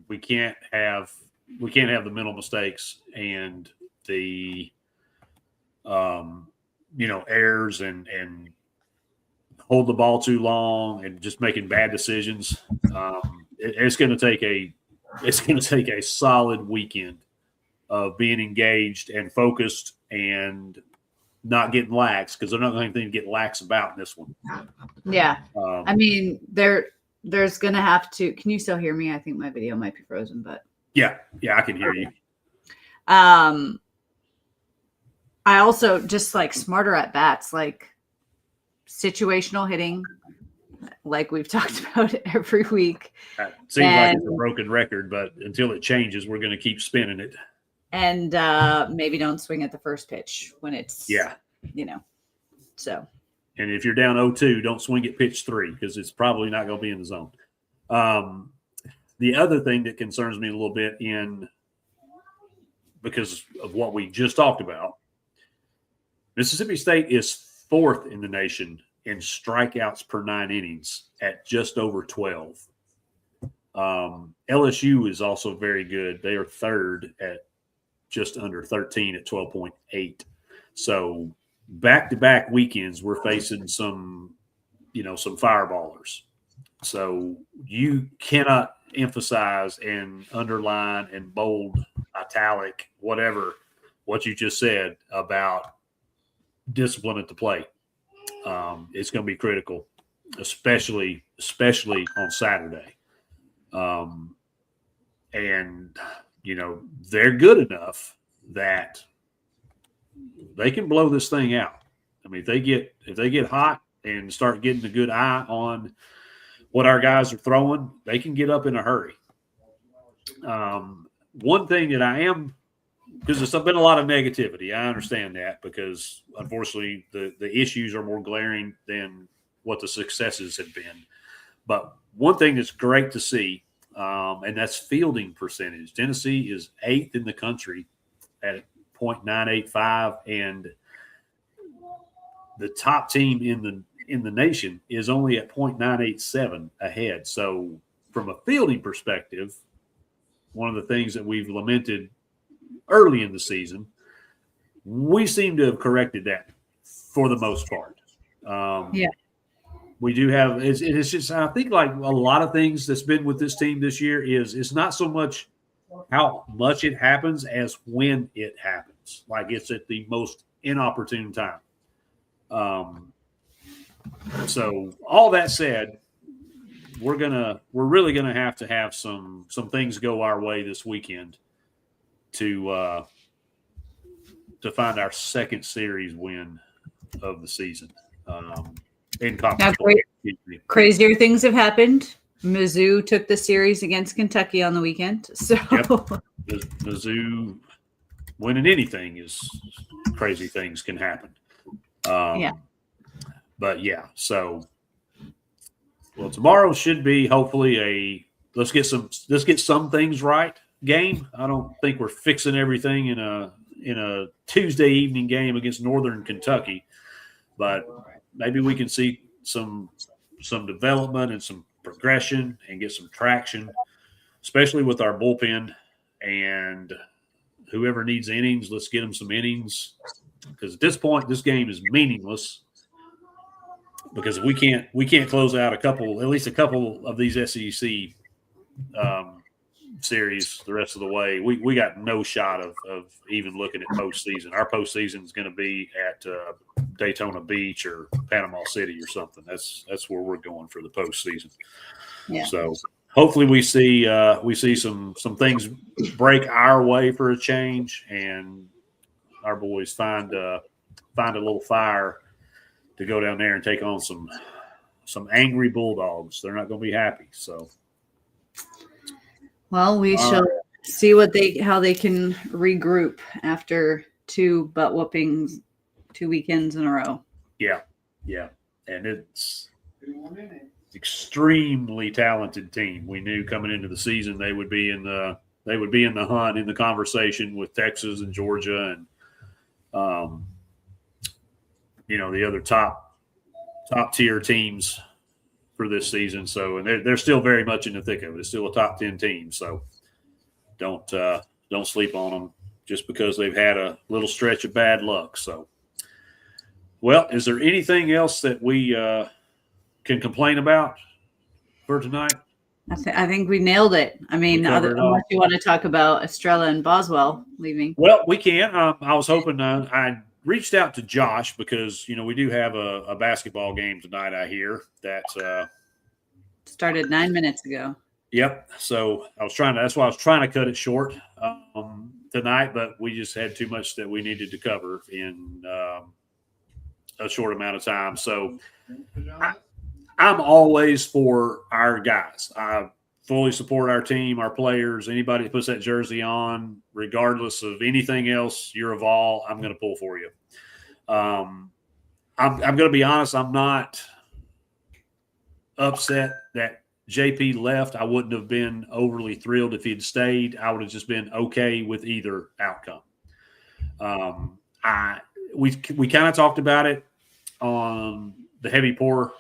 we can't have the mental mistakes and the errors and hold the ball too long and just making bad decisions. It's going to take a solid weekend of being engaged and focused and not getting lax, because they're not going to get lax about in this one. Yeah. I mean, there's going to have to – can you still hear me? I think my video might be frozen, but – Yeah, I can hear you. I also just like smarter at bats, like situational hitting, like we've talked about every week. It seems like it's a broken record, but until it changes, we're going to keep spinning it. And maybe don't swing at the first pitch when it's, so. And if you're down 0-2, don't swing at pitch 3 because it's probably not going to be in the zone. The other thing that concerns me a little bit because of what we just talked about, Mississippi State is 4th in the nation in strikeouts per 9 innings at just over 12. LSU is also very good. They are 3rd at just under 13 at 12.8. So back-to-back weekends, we're facing some fireballers. So you cannot emphasize and underline and bold italic, whatever, what you just said about discipline at the plate. It's going to be critical, especially on Saturday. And, they're good enough that they can blow this thing out. I mean, if they get hot and start getting a good eye on what our guys are throwing, they can get up in a hurry. One thing that I am, because there's been a lot of negativity, I understand that, because unfortunately the issues are more glaring than what the successes have been. But one thing that's great to see, and that's fielding percentage. Tennessee is 8th in the country at .985, and the top team in the nation is only at .987 ahead. So from a fielding perspective, one of the things that we've lamented early in the season, we seem to have corrected that for the most part. We do have it's just, I think, like a lot of things that's been with this team this year is it's not so much how much it happens as when it happens. Like it's at the most inopportune time. So all that said, we're really gonna have some things go our way this weekend to find our second series win of the season. In now, crazier things have happened. Mizzou took the series against Kentucky on the weekend. So Mizzou winning anything is crazy things can happen. But yeah, so tomorrow should be hopefully let's get some things right game. I don't think we're fixing everything in a Tuesday evening game against Northern Kentucky, but maybe we can see some development and some progression and get some traction, especially with our bullpen, and whoever needs innings, let's get them some innings, because at this point this game is meaningless, because if we can't close out at least a couple of these SEC series the rest of the way, we got no shot of even looking at postseason. Our postseason is going to be at Daytona Beach or Panama City or something. That's where we're going for the postseason. Yeah. So hopefully we see some things break our way for a change, and our boys find a little fire to go down there and take on some angry Bulldogs. They're not going to be happy. So. Well, we shall see how they can regroup after 2 butt whoopings 2 weekends in a row. Yeah. And it's extremely talented team. We knew coming into the season they would be in the hunt, in the conversation with Texas and Georgia and the other top tier teams for this season. So, and they're still very much in the thick of it. It's still a top 10 team. So don't sleep on them just because they've had a little stretch of bad luck. So, well, is there anything else that we can complain about for tonight? I think we nailed it. I mean, unless you want to talk about Estrella and Boswell leaving. Well, we can. I was hoping I reached out to Josh because, we do have a basketball game tonight, I hear, that started 9 minutes ago. Yep. So that's why I was trying to cut it short tonight, but we just had too much that we needed to cover in a short amount of time. So I'm always for our guys. I fully support our team, our players, anybody that puts that jersey on, regardless of anything else, you're a Vol, I'm going to pull for you. I'm going to be honest, I'm not upset that JP left. I wouldn't have been overly thrilled if he'd stayed. I would have just been okay with either outcome. We kind of talked about it on the Heavy Pour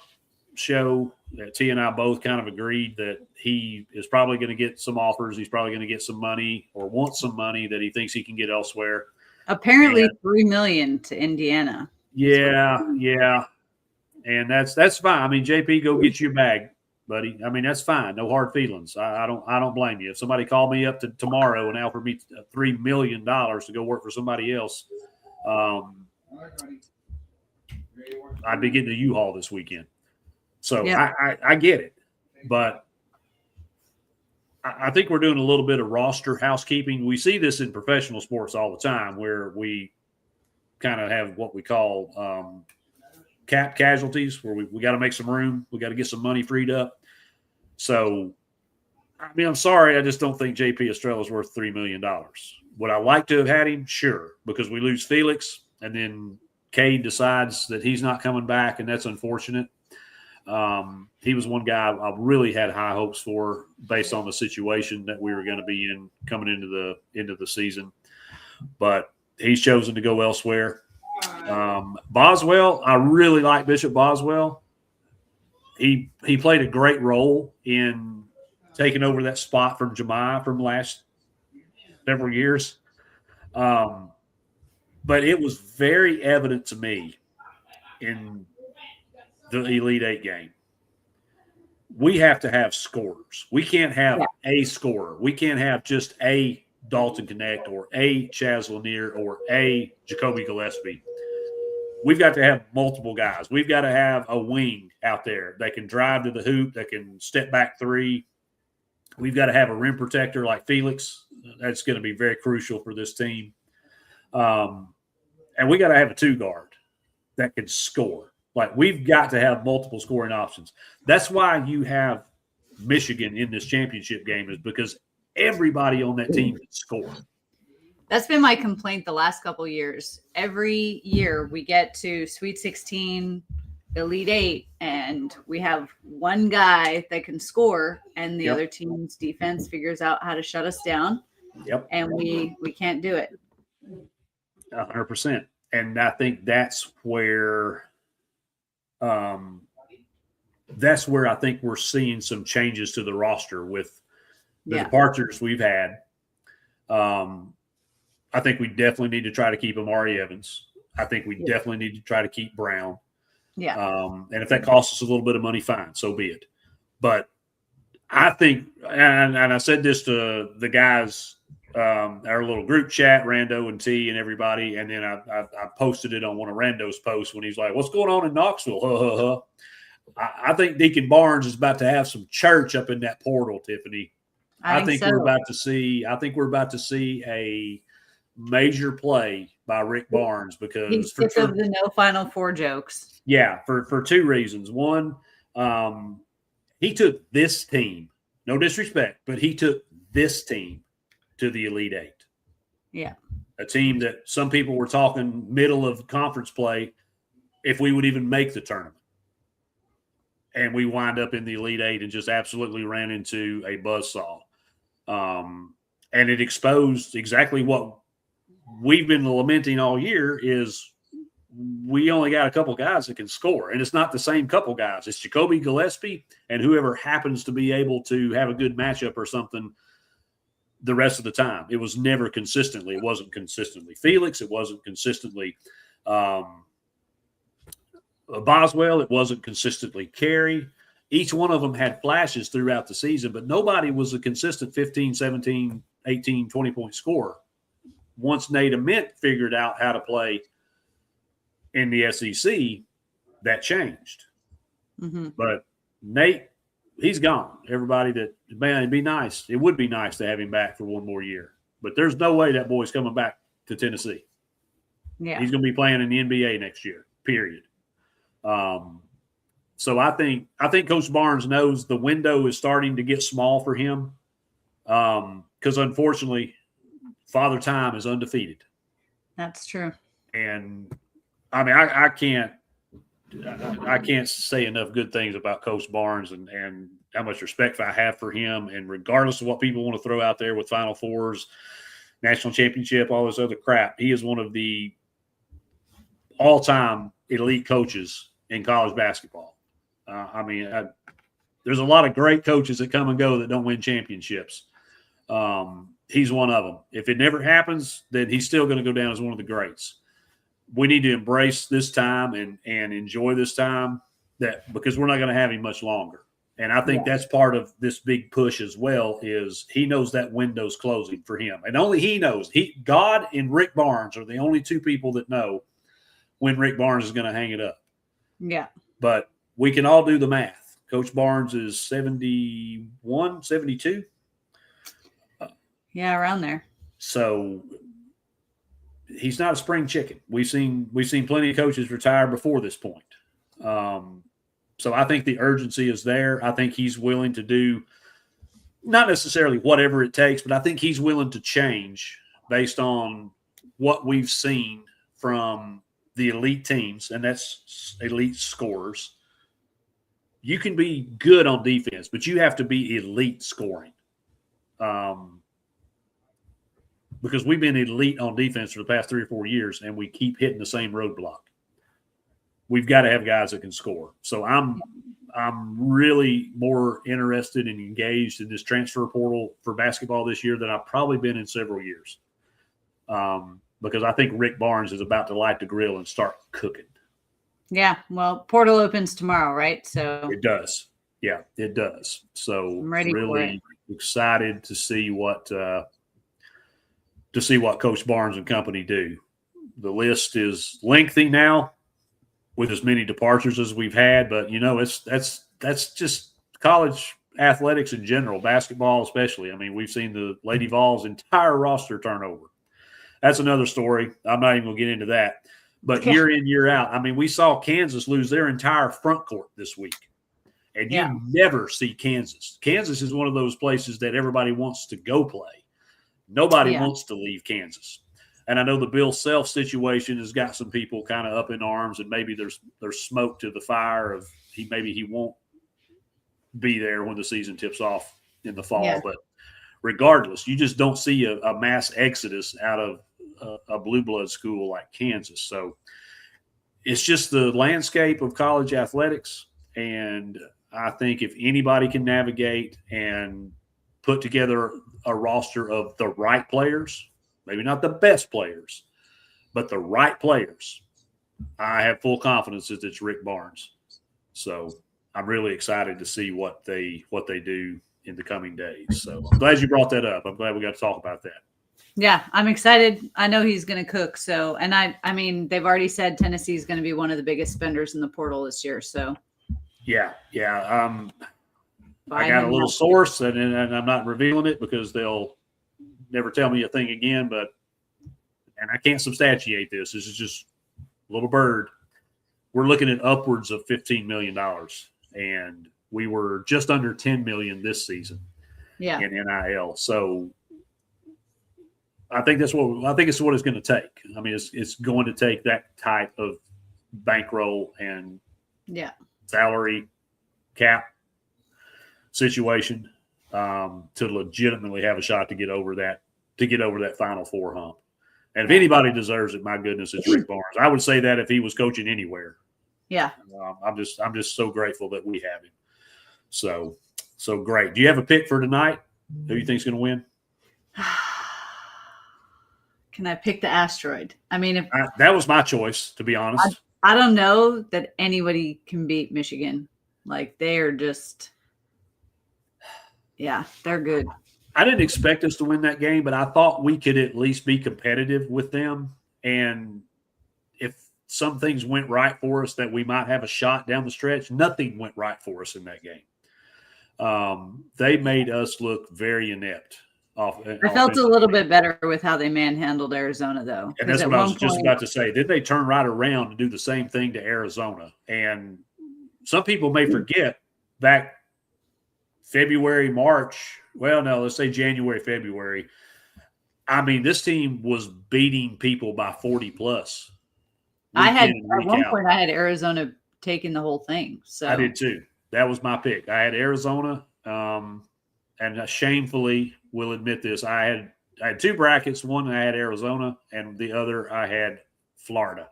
show. That T and I both kind of agreed that he is probably going to get some offers. He's probably going to get some money or want some money that he thinks he can get elsewhere. Apparently, $3 million to Indiana. Yeah, and that's fine. I mean, JP, go get your bag, buddy. I mean, that's fine. No hard feelings. I don't blame you. If somebody called me up to tomorrow and offered me $3 million to go work for somebody else, I'd be getting a U-Haul this weekend. So I get it, but I think we're doing a little bit of roster housekeeping. We see this in professional sports all the time, where we kind of have what we call cap casualties, where we got to make some room. We got to get some money freed up. So, I mean, I'm sorry. I just don't think JP Estrella is worth $3 million. Would I like to have had him? Sure, because we lose Felix, and then Cade decides that he's not coming back, and that's unfortunate. He was one guy I really had high hopes for based on the situation that we were going to be in coming into the season, but he's chosen to go elsewhere. Boswell, I really like Bishop Boswell. He played a great role in taking over that spot from Jemiah from last several years. But it was very evident to me in the Elite Eight game. We have to have scorers. We can't have a scorer. We can't have just a Dalton Connect or a Chaz Lanier or a Jacoby Gillespie. We've got to have multiple guys. We've got to have a wing out there that can drive to the hoop, that can step back three. We've got to have a rim protector like Felix. That's going to be very crucial for this team. And we got to have a two guard that can score. Like, we've got to have multiple scoring options. That's why you have Michigan in this championship game, is because everybody on that team can score. That's been my complaint the last couple of years. Every year we get to Sweet 16, Elite Eight, and we have one guy that can score, and the other team's defense figures out how to shut us down. Yep. And we can't do it. 100%. And I think that's where I think we're seeing some changes to the roster with the departures we've had. I think we definitely need to try to keep Amari Evans. I think we definitely need to try to keep Brown. Yeah. And if that costs us a little bit of money, fine, so be it. But I think, and I said this to the guys, our little group chat, Rando and T and everybody, and then I posted it on one of Rando's posts when he's like, "What's going on in Knoxville?" I think Deacon Barnes is about to have some church up in that portal, Tiffany. I think we're about to see a major play by Rick Barnes, because he's sick of the no Final Four jokes. Yeah, for two reasons. One, he took this team, no disrespect, but he took this team to the Elite Eight. Yeah. A team that some people were talking middle of conference play, if we would even make the tournament. And we wind up in the Elite Eight and just absolutely ran into a buzzsaw. And it exposed exactly what we've been lamenting all year, is we only got a couple guys that can score. And it's not the same couple guys. It's Jacoby Gillespie and whoever happens to be able to have a good matchup or something the rest of the time. It was never consistently. It wasn't consistently Felix. It wasn't consistently Boswell. It wasn't consistently Carey. Each one of them had flashes throughout the season, but nobody was a consistent 15, 17, 18, 20-point scorer. Once Nate Ament figured out how to play in the SEC, that changed. Mm-hmm. But Nate, he's gone. Everybody it'd be nice. It would be nice to have him back for one more year. But there's no way that boy's coming back to Tennessee. Yeah. He's going to be playing in the NBA next year, period. So I think Coach Barnes knows the window is starting to get small for him, because unfortunately, Father Time is undefeated. That's true. And I mean, I can't say enough good things about Coach Barnes and how much respect I have for him. And regardless of what people want to throw out there with Final Fours, national championship, all this other crap, he is one of the all-time elite coaches in college basketball. There's a lot of great coaches that come and go that don't win championships. He's one of them. If it never happens, then he's still going to go down as one of the greats. We need to embrace this time and enjoy this time, because we're not going to have him much longer. And I think that's part of this big push as well, is he knows that window's closing for him. And only he knows. God and Rick Barnes are the only two people that know when Rick Barnes is going to hang it up. Yeah. But we can all do the math. Coach Barnes is 71, 72. Yeah, around there. So he's not a spring chicken. We've seen plenty of coaches retire before this point. So I think the urgency is there. I think he's willing to do not necessarily whatever it takes, but I think he's willing to change based on what we've seen from the elite teams, and that's elite scorers. You can be good on defense, but you have to be elite scoring. Because we've been elite on defense for the past 3 or 4 years, and we keep hitting the same roadblock. We've got to have guys that can score. So I'm really more interested and engaged in this transfer portal for basketball this year than I've probably been in several years. Because I think Rick Barnes is about to light the grill and start cooking. Yeah, well, portal opens tomorrow, right? So it does. Yeah, it does. So I'm ready really excited to see what Coach Barnes and company do. The list is lengthy now, with as many departures as we've had, but that's just college athletics in general, basketball especially. I mean, we've seen the Lady Vols' entire roster turnover. That's another story. I'm not even going to get into that. But year in, year out, I mean, we saw Kansas lose their entire front court this week. And you never see Kansas. Kansas is one of those places that everybody wants to go play. Nobody wants to leave Kansas. And I know the Bill Self situation has got some people kind of up in arms, and maybe there's smoke to the fire of he won't be there when the season tips off in the fall. But regardless, you just don't see a mass exodus out of a blue blood school like Kansas. So it's just the landscape of college athletics. And I think if anybody can navigate and put together a roster of the right players, maybe not the best players, but the right players, I have full confidence that it's Rick Barnes. So I'm really excited to see what they do in the coming days. So I'm glad you brought that up. I'm glad we got to talk about that. Yeah, I'm excited. I know he's going to cook. So, and I mean, they've already said Tennessee is going to be one of the biggest spenders in the portal this year. So yeah. I got a little source, and I'm not revealing it because they'll never tell me a thing again. And I can't substantiate this. This is just a little bird. We're looking at upwards of $15 million, and we were just under $10 million this season in NIL. So I think it's what it's going to take. I mean, it's going to take that type of bankroll and salary cap situation to legitimately have a shot to get over that Final Four hump. And if anybody deserves it, my goodness, it's Rick Barnes. I would say that if he was coaching anywhere. Yeah. I'm just so grateful that we have him. So great. Do you have a pick for tonight? Who you think's going to win? Can I pick the asteroid? I mean, that was my choice, to be honest. I don't know that anybody can beat Michigan. Like, they are just, they're good. I didn't expect us to win that game, but I thought we could at least be competitive with them. And if some things went right for us, that we might have a shot down the stretch. Nothing went right for us in that game. They made us look very inept. I felt a little bit better with how they manhandled Arizona, though. And that's what I was just about to say. Then they turn right around and do the same thing to Arizona. And some people may forget back February, March. Well, no, let's say January, February. I mean, this team was beating people by 40 plus. At one point I had Arizona taking the whole thing. So I did too. That was my pick. I had Arizona, and shamefully will admit this. I had two brackets. One I had Arizona, and the other I had Florida,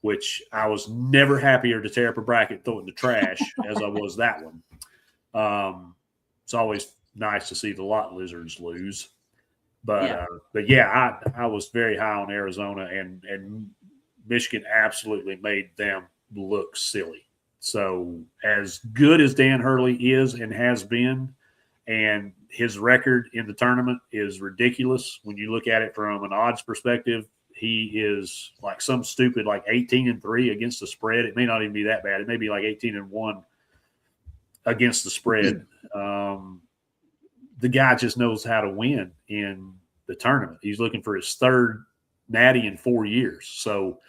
which I was never happier to tear up a bracket, throw it in the trash as I was that one. It's always nice to see the lot lizards lose. But I was very high on Arizona, and Michigan absolutely made them look silly. So as good as Dan Hurley is and has been, and his record in the tournament is ridiculous when you look at it from an odds perspective. He is like some stupid like 18-3 against the spread. It may not even be that bad. It may be like 18-1 against the spread. The guy just knows how to win in the tournament. He's looking for his third natty in 4 years. So,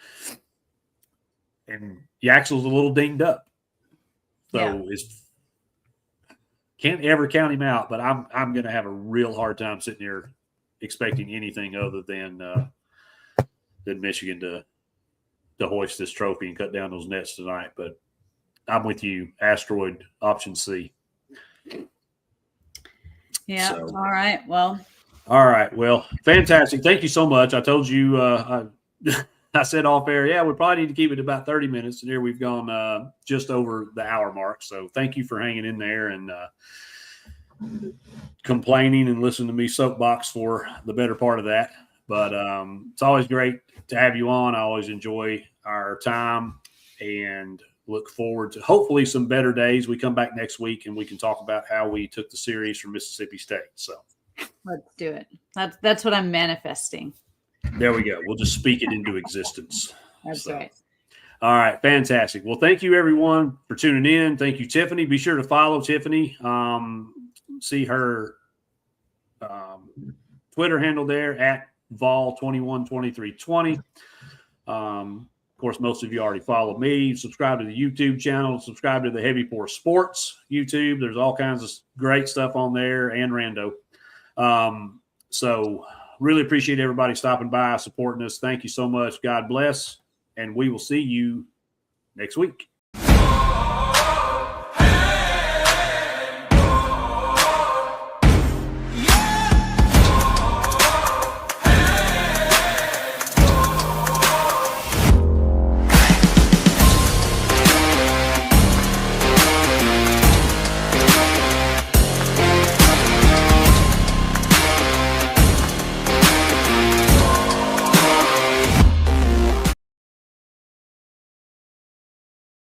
and Yaxel's a little dinged up. So can't ever count him out, but I'm going to have a real hard time sitting here expecting anything other than Michigan to hoist this trophy and cut down those nets tonight. But I'm with you, Asteroid option C. Yeah. So, all right. Well, fantastic. Thank you so much. I told you, I said off air, we probably need to keep it about 30 minutes. And here we've gone just over the hour mark. So thank you for hanging in there and complaining and listening to me soapbox for the better part of that. But it's always great to have you on. I always enjoy our time and look forward to hopefully some better days. We come back next week and we can talk about how we took the series from Mississippi State. So let's do it. That's what I'm manifesting. There we go. We'll just speak it into existence. That's right. All right. Fantastic. Well, thank you everyone for tuning in. Thank you, Tiffany. Be sure to follow Tiffany. See her Twitter handle there at Vol212320. Of course, most of you already follow me. Subscribe to the YouTube channel. Subscribe to the Heavy Force Sports YouTube. There's all kinds of great stuff on there and Rando. So really appreciate everybody stopping by, supporting us. Thank you so much. God bless. And we will see you next week.